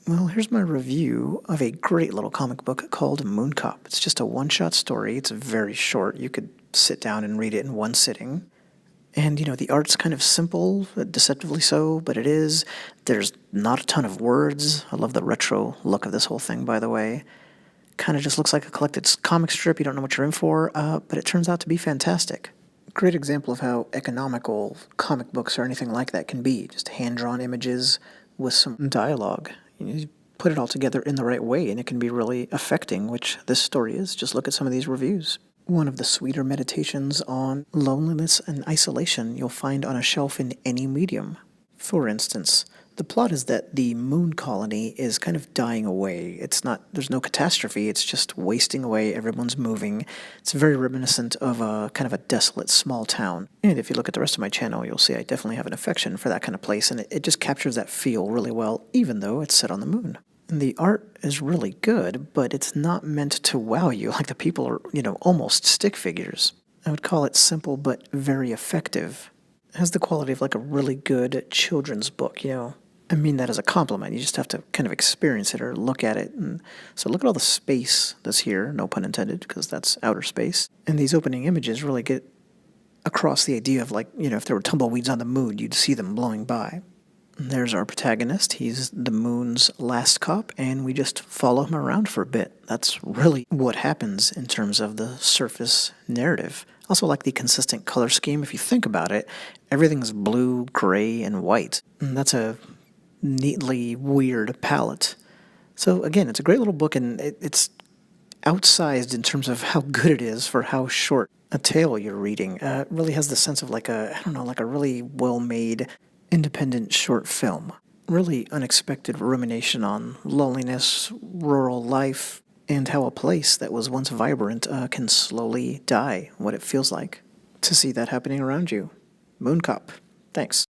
Well, here's my review of a great little comic book called Mooncop. It's just a one-shot story. It's very short. You could sit down and read it in one sitting. And, the art's kind of simple, deceptively so, but it is. There's not a ton of words. I love the retro look of this whole thing, by the way. Kind of just looks like a collected comic strip. You don't know what you're in for, but it turns out to be fantastic. Great example of how economical comic books or anything like that can be. Just hand-drawn images with some dialogue. You put it all together in the right way, and it can be really affecting, which this story is. Just look at some of these reviews. One of the sweeter meditations on loneliness and isolation you'll find on a shelf in any medium. For instance, the plot is that the moon colony is kind of dying away. There's no catastrophe, it's just wasting away, everyone's moving. It's very reminiscent of a kind of a desolate small town. And if you look at the rest of my channel, you'll see I definitely have an affection for that kind of place, and it just captures that feel really well, even though it's set on the moon. And the art is really good, but it's not meant to wow you, like the people are, almost stick figures. I would call it simple but very effective. It has the quality of like a really good children's book, I mean that as a compliment. You just have to kind of experience it or look at it. And so look at all the space that's here, no pun intended, because that's outer space. And these opening images really get across the idea of like, if there were tumbleweeds on the moon, you'd see them blowing by. And there's our protagonist. He's the moon's last cop, and we just follow him around for a bit. That's really what happens in terms of the surface narrative. Also like the consistent color scheme. If you think about it, everything's blue, gray, and white. And that's a neatly weird palette. So again, it's a great little book, and it's outsized in terms of how good it is for how short a tale you're reading. It really has the sense of like a really well-made independent short film. Really unexpected rumination on loneliness, rural life, and how a place that was once vibrant can slowly die, what it feels like to see that happening around you. Mooncop. Thanks.